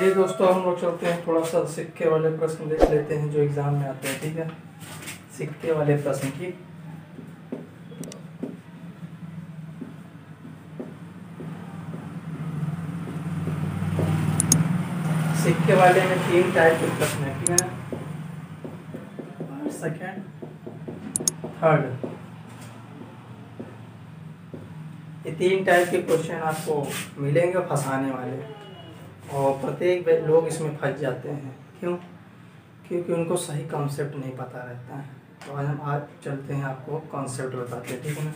चलिए दोस्तों, हम लोग चलते हैं थोड़ा सा सिक्के वाले प्रश्न देख लेते हैं जो एग्जाम में आते हैं। ठीक है, सिक्के वाले प्रश्न की सिक्के वाले में 3 टाइप के प्रश्न है। ठीक है, सेकंड, थर्ड, ये 3 टाइप के क्वेश्चन आपको मिलेंगे फंसाने वाले, और प्रत्येक लोग इसमें फंस जाते हैं। क्यों? क्योंकि उनको सही कॉन्सेप्ट नहीं पता रहता है। तो आज चलते हैं, आपको कॉन्सेप्ट बताते हैं। ठीक है ना,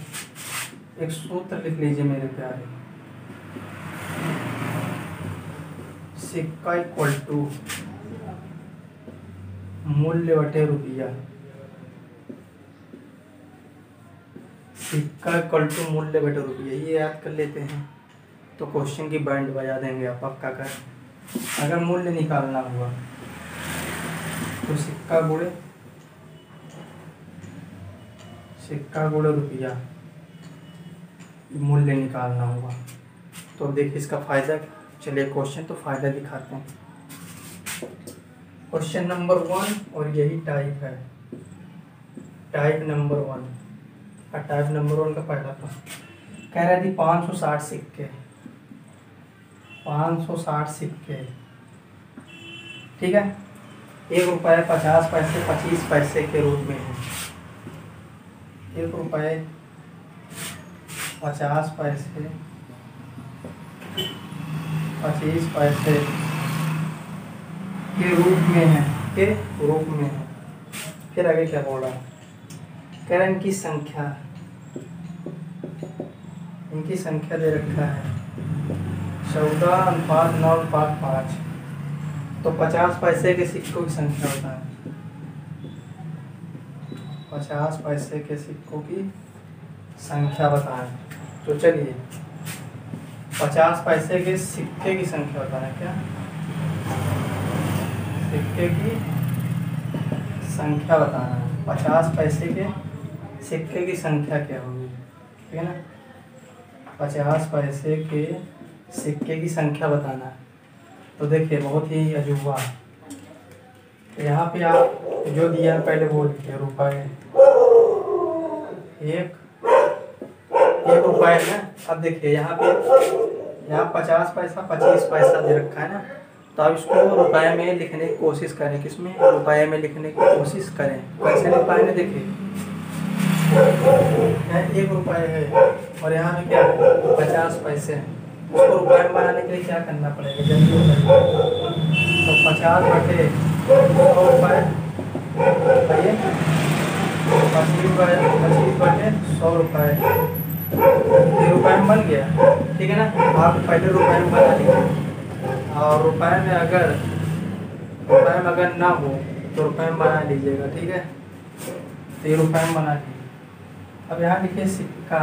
एक सूत्र लिख लीजिए मेरे प्यारे। सिक्का इक्वल टू मूल्य बटे रुपया। सिक्का इक्वल टू मूल्य बटे रुपया, ये याद कर लेते हैं तो क्वेश्चन की बैंड बजा देंगे आप पक्का कर। अगर मूल्य निकालना हुआ तो सिक्का गुणे रुपया, मूल्य निकालना हुआ तो अब देखिए इसका फायदा। चलिए क्वेश्चन तो फायदा दिखाते हैं। क्वेश्चन नंबर 1, और यही टाइप है, टाइप नंबर 1। और टाइप नंबर 1 का पहला प्रश्न कह रहा थी 560 सिक्के, 560 सिक्के। ठीक है, 1 रुपये 50 पैसे 25 पैसे के रूप में है। 1 रुपये 50 पैसे 25 पैसे के रूप में है, के रूप में है। फिर आगे क्या बोल रहा है? कह रहा है इनकी संख्या दे रखा है 14:9:5। तो 50 पैसे के सिक्कों की संख्या बताएं। 50 पैसे के सिक्कों की संख्या बताएं। तो चलिए 50 पैसे के सिक्के की संख्या बताएं। क्या सिक्के की संख्या बताना है? 50 पैसे के सिक्के की संख्या क्या होगी? ठीक है ना, 50 पैसे के सिक्के की संख्या बताना है। तो देखिए बहुत ही अजूबा, यहाँ पे आप जो दिया पहले वो लिखिए रुपये, एक रुपये है। अब देखिए यहाँ 50 पैसा 25 पैसा दे रखा है ना, तो आप इसको रुपये में लिखने की कोशिश करें। किसमें? रुपये में लिखने की कोशिश करें। कैसे लिख पाएंगे? देखिए 1 रुपये है और यहाँ पे क्या है 50 पैसे हैं। उसको रुपये में बनाने के लिए क्या करना पड़ेगा? जल्दी तो 50 बटे 100 रुपये, 25 बटे 100 रुपये, ये रुपये में बन गया। ठीक है ना, आप पहले रुपये में बना लीजिए, और रुपये में अगर ना हो तो रुपये में बना लीजिएगा। ठीक है, तो ये रुपये में बना लीजिए। अब यहाँ लिखिए सिक्का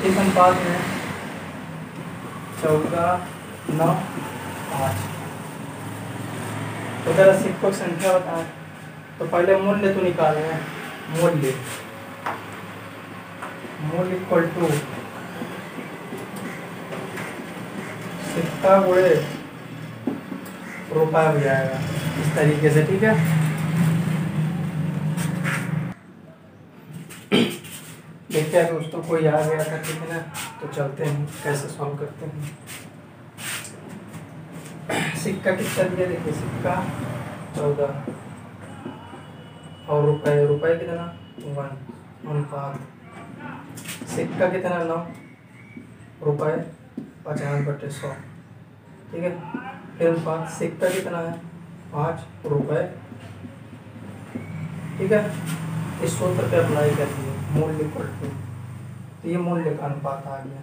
किस अनुपात में? 14:9:5। तो जरा सिक्कों की संख्या बताएं। तो पहले मूल्य तो निकालना है। मूल्य इक्वल टू सिक्का गुणे रुपया हो जाएगा इस तरीके से। ठीक है, देखते हैं दोस्तों कोई आ गया था। ठीक है ना, तो चलते हैं कैसे सॉल्व करते हैं। सिक्का कितना दिया? देखिए सिक्का 14 और रुपये कितना? 1 अनुपात सिक्का कितना? 9 रुपये 50 बटे 100। ठीक है, फिर अनुपात सिक्का कितना है? 5 रुपये। ठीक है, इस सूत्र पे अप्लाई कर दिए, मूल्य इक्वल टू, तो ये मूल्य का अनुपात आ गया।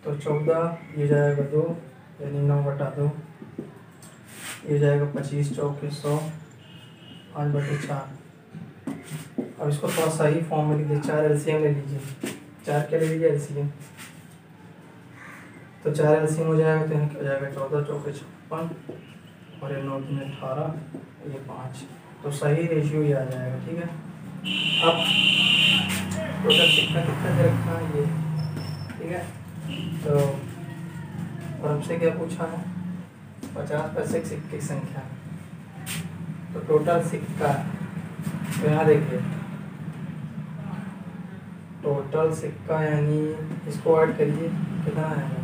तो 14 ये जाएगा 2, यानी 9/2, ये जाएगा 25 चौके 100, 5/4। अब इसको थोड़ा सही फॉर्म में लिख दीजिए। 4 एलसीएम ले लीजिए। 4 क्या ले लीजिए? एलसीएम। तो 4 एलसीएम हो जाएगा तो यहाँ क्या हो जाएगा? 14 चौके 56 और ये 9 3 18, ये 5। तो सही रेशियो ही आ जाएगा। ठीक है, अब टोटल सिक्का कितना दे रखा है ये? ठीक है, तो और हमसे क्या पूछा है, 50 पैसे के सिक्के की संख्या। तो टोटल सिक्का, तो यहाँ देखिए टोटल सिक्का यानी इसको ऐड करिए कितना आएगा,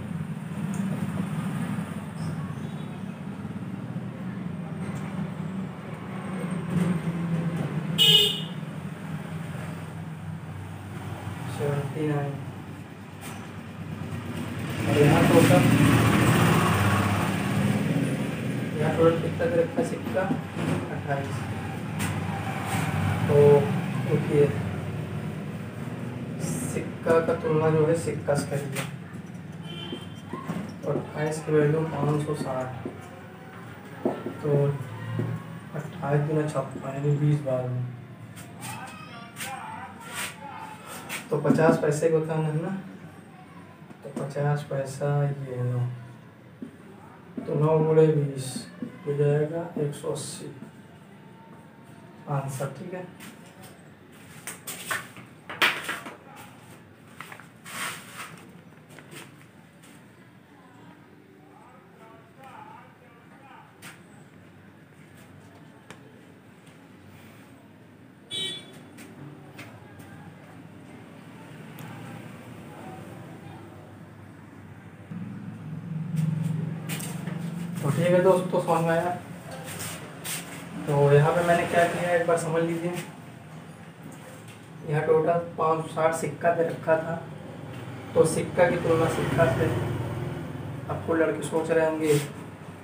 और यहाँ टोटल कितना दे रखा सिक्का 28। तो देखिए सिक्का का तुलना जो है सिक्का से करिए, और 28 की वैल्यू 560, तो 28 गुना 56 यानी 20 बार में, तो 50 पैसे का होता है ना, तो 50 पैसा ये है 9, तो 9 गुणे 20 हो जाएगा 180 आंसर। ठीक है, तो ठीक है दोस्तों, समझ में आया। तो यहाँ पे मैंने क्या किया एक बार समझ लीजिए, यहाँ टोटल 560 सिक्का दे रखा था, तो सिक्का की तुलना सिक्का से, आपको लड़के सोच रहे होंगे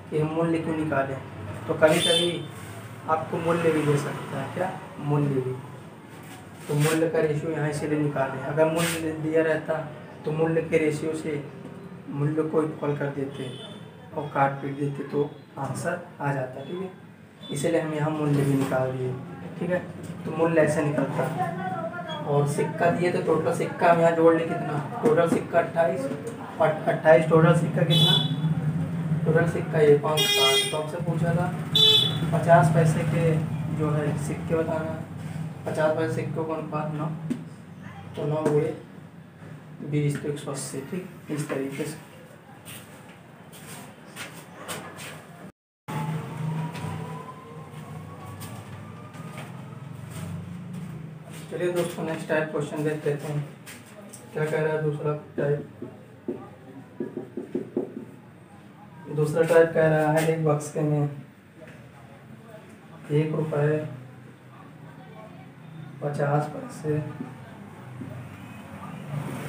कि हम मूल्य क्यों निकालें, तो कभी कभी आपको मूल्य भी दे सकता है, क्या मूल्य भी, तो मूल्य का रेशियो यहाँ इसीलिए निकालें। अगर मूल्य दिया रहता तो मूल्य के रेशियो से मूल्य को इक्वल कर देते और काट पीट देते तो आंसर आ जाता। ठीक है, इसीलिए हम यहाँ मूल्य भी निकाल दिए। ठीक है, तो मूल्य ऐसे निकलता, और सिक्का दिए तो टोटल सिक्का हम यहाँ जोड़ ले कितना, टोटल सिक्का 28, और 28 टोटल सिक्का कितना, टोटल सिक्का ये 560। तो आपसे पूछा था 50 पैसे के जो है सिक्के बताना, 50 पैसे सिक्कों का अनुपात 9, तो 9 गुणे 20 तो 180। ठीक, इस तरीके से। चलिए दोस्तों नेक्स्ट टाइप क्वेश्चन देख लेते हैं, क्या कह रहा है दूसरा टाइप। दूसरा टाइप कह रहा है एक बक्से में 1 रुपये 50 पैसे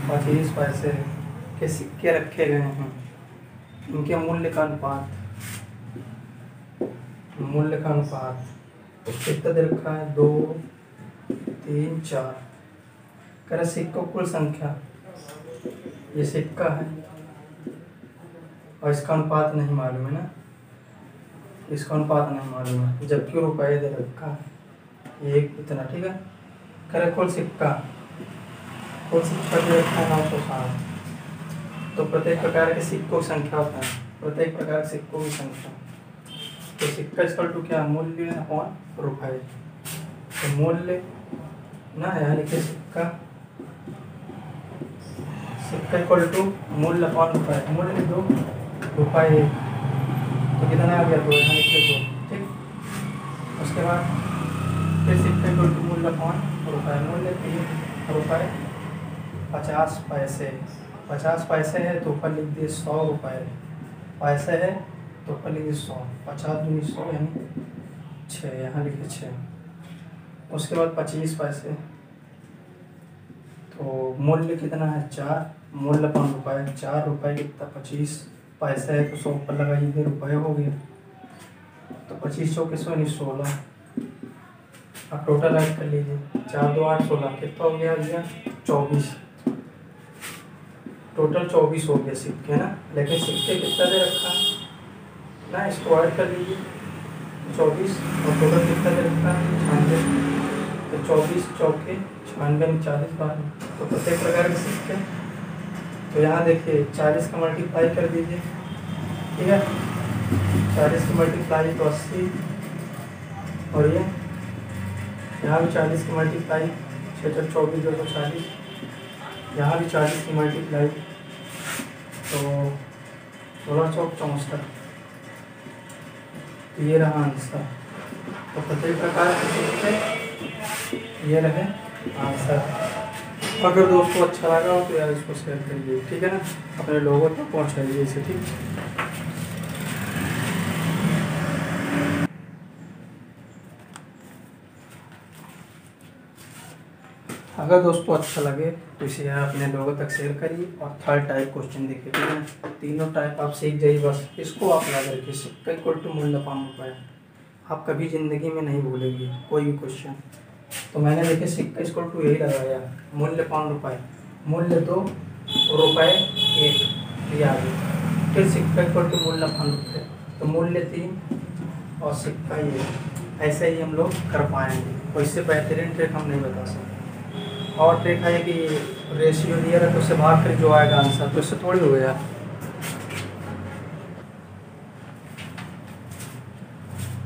25 पैसे के सिक्के रखे गए हैं, इनके मूल्य का अनुपात कितना दे रखा है, 2 3 4। कह रहे सिक्कों कुल संख्या, ये सिक्का है और इसका अनुपात नहीं मालूम है ना, इसका अनुपात नहीं मालूम है, जबकि रुपये दे रखा है एक इतना। ठीक है, कह रहे कुल सिक्का दे रखा है 960। तो प्रत्येक प्रकार के सिक्कों की संख्या होता है, प्रत्येक प्रकार के सिक्कों की संख्या, तो सिक्का इक्वल टू क्या, मूल्य अपॉन रुपये। तो मूल्य ना यहाँ लिखे सिक्का इक्वल टू मूल्य अपॉन रुपये, मूल्य लिख दो रुपये, तो कितना आ गया, तो यहाँ लिखे 2। ठीक, उसके बाद फिर सिक्का इक्वल टू मूल्य अपॉन रुपये, मूल्य 3 रुपये 50 पैसे। 50 पैसे है तो ऊपर लिख दिए 100 रुपये, पैसे है तो ऊपर लिख दिए 100, 50 दूनी 100 यानी 6, यहाँ लिखे 6। उसके बाद 25 पैसे, तो मूल्य कितना है 4, मूल्य अपॉन रुपये, 4 रुपये कितना 25 पैसे है तो 100 ऊपर लगाइए, रुपये हो गया, तो 25 100 किसो यानी 16। अब टोटल ऐड कर लीजिए, 4 2 8 16, कितना हो गया भैया 24, टोटल 24 हो गया सिक्के ना, लेकिन सिक्के कितना दे रखा है ना, इसको ऐड कर लीजिए 24, और टोटल कितना दे रखा है 96, तो 24 चौके 96 40 बार, तो प्रत्येक प्रकार के सिक्के। तो यहाँ देखिए 40 का मल्टीप्लाई कर दीजिए, ठीक है, 40 की मल्टीप्लाई तो 80, और ये यहाँ भी 40 की मल्टीप्लाई 6 24 240, यहाँ भी 40 की मल्टीप्लाई तो 1664। तो ये रहा आंसर। तो प्रत्येक प्रकार के सिक्के ये रहे आंसर। अगर दोस्तों अच्छा लगा हो तो यार इसको शेयर करिए, ठीक है ना, अपने लोगों तक पहुँचाइए इसे, ठीक। अगर दोस्तों अच्छा लगे तो इसे यार अपने लोगों तक शेयर करिए। और थर्ड टाइप क्वेश्चन देखिए, ठीक है, तीनों टाइप आप सीख जाइए, बस इसको आप याद रखिए। सिक्का इक्वल टू मूल्य 5 रुपये, आप कभी ज़िंदगी में नहीं भूलेंगे कोई भी क्वेश्चन। तो मैंने देखिए सिक्का इक्वल टू यही लगाया, मूल्य 5 रुपये, मूल्य 2, रुपये 1 दिया गया। फिर सिक्का इक्वल टू मूल्य 5 रुपये, तो मूल्य 3 और सिक्का ये। ऐसे ही हम लोग कर पाएंगे, और इससे बेहतरीन ट्रिक हम नहीं बता सकते। और ट्रिक है कि रेशियो दिया रहे तो उससे भाग कर जो आएगा आंसर, तो इससे थोड़ी हो गया।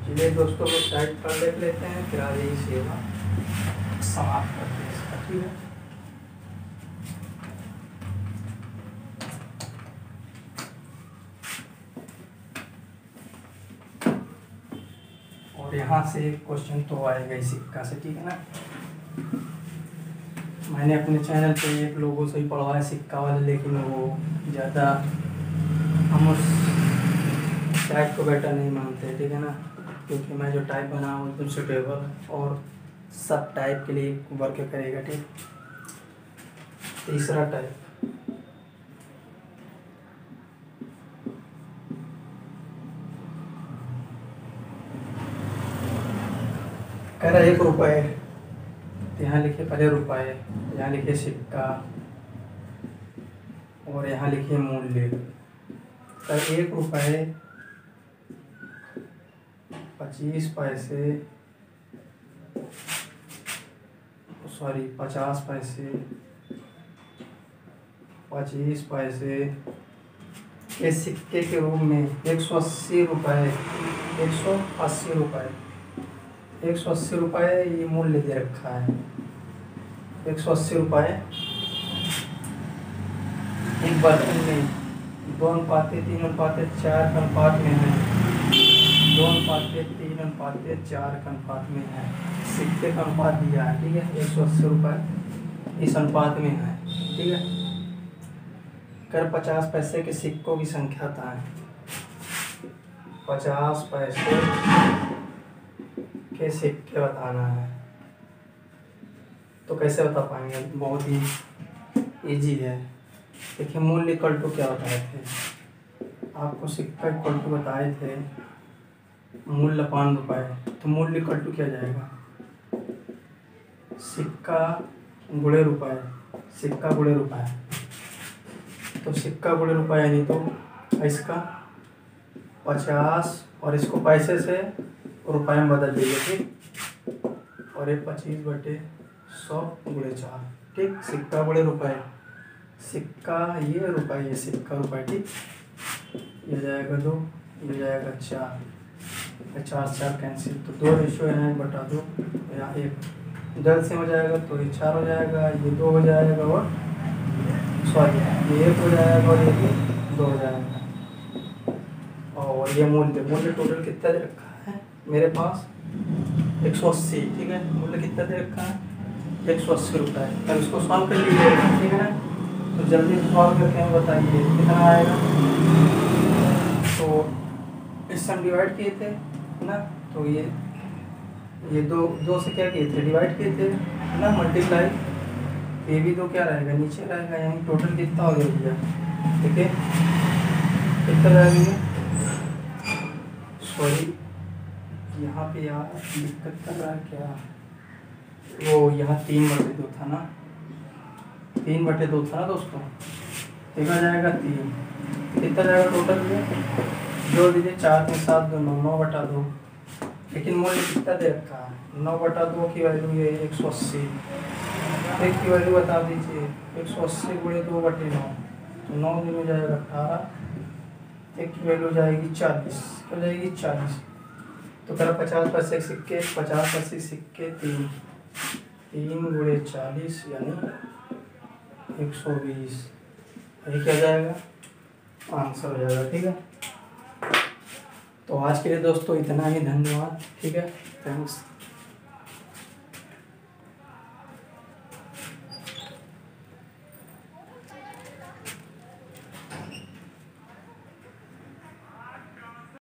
चलिए दोस्तों को टाइप कर देख लेते हैं, फिर आगे ही सेवा समाप्त करते हैं इसका, ठीक है। और यहाँ से क्वेश्चन तो आएगा ही सिक्का से, ठीक है ना। मैंने अपने चैनल पे एक लोगों से ही पढ़वाया सिक्का वाले, लेकिन वो ज़्यादा हम उस टाइप को बेटर नहीं मानते, ठीक है ना, क्योंकि मैं जो टाइप बना हूँ एकदम सुटेबल और सब टाइप के लिए वर्क करेगा, ठीक। तीसरा टाइप कह रहा 1 रुपये, यहाँ लिखिए पहले रुपये, यहाँ लिखिए सिक्का, और यहाँ लिखिए मूल्य। तो 1 रुपये 25 पैसे, सॉरी 50 पैसे, 25 पैसे के सिक्के के रूप में 180 रुपये, 180 रुपये, 180 रुपये ये मूल्य दे रखा है। 180 रुपये एक बर्तन में 2:3:4 के अनुपात में है, 2:3:4 के अनुपात में है। सिक्के का अनुपात दिया है, ठीक है, 180 रुपये इस अनुपात में है, ठीक है। कर 50 पैसे के सिक्कों की संख्या था, 50 पैसे के सिक्के बताना है। तो कैसे बता पाएंगे, बहुत ही इजी है। देखिए मूल्य इक्वल टू क्या बताए थे आपको, सिक्का इक्वल टू बताए थे मूल्य 5 रुपये, तो मूल्य इक्वल टू क्या जाएगा, सिक्का गुणे रुपये, सिक्का गुणे रुपये। तो सिक्का गुणे रुपये यानी तो इसका 50 और इसको पैसे से रुपये में बदल दीजिए, ठीक। और ये 25/100 गुणे 4, ठीक। सिक्का गुणे रुपये, सिक्का ये रुपये, ये सिक्का रुपये, ठीक। ये जाएगा 2, ये जाएगा 4, 4 कैंसिल, तो 2 रेशियो यहाँ 1/2, यहाँ 1 इधर से हो जाएगा, तो ये 4 हो जाएगा, ये 2 हो जाएगा, और सॉरी ये 1 हो जाएगा, और ये 2 हो जाएगा। और ये मूल्य टोटल कितना दे रखा है मेरे पास, 180, ठीक है। मूल्य कितना दे रखा है, 180 रुपये। अब इसको सॉल्व कर लीजिएगा, ठीक है ना। तो जल्दी सॉल्व करके हमें बताइए कितना आएगा। तो इससे हम डिवाइड किए थे ना, तो ये दो से क्या किए थे, डिवाइड किए थे ना, मल्टीप्लाई। ये भी 2 क्या रहेगा, नीचे रहेगा, यानी टोटल कितना हो गया भैया, ठीक है, कितना रहेगा। सॉरी यहाँ पे यार दिक्कत कर रहा है क्या, वो यहाँ 3/2 था ना, 3/2 था ना दोस्तों, एक आ जाएगा 3, कितना जाएगा टोटल में, जोड़ दीजिए 4 में 7 2 9/2। लेकिन मूल्य कितना दे रखा है, 9/2 की वैल्यू ये 180, एक की वैल्यू बता दीजिए, 180 गुणे 2/9, तो 9 दिन में जाएगा 18, एक की वैल्यू जाएगी 40, हो जाएगी 40। तो करा 50 पैसे सिक्के, 50 पैसे सिक्के 3 गुणे 40 यानी 120, ये क्या जाएगा आंसर हो जाएगा। ठीक है, तो आज के लिए दोस्तों इतना ही, धन्यवाद। ठीक है, थैंक्स।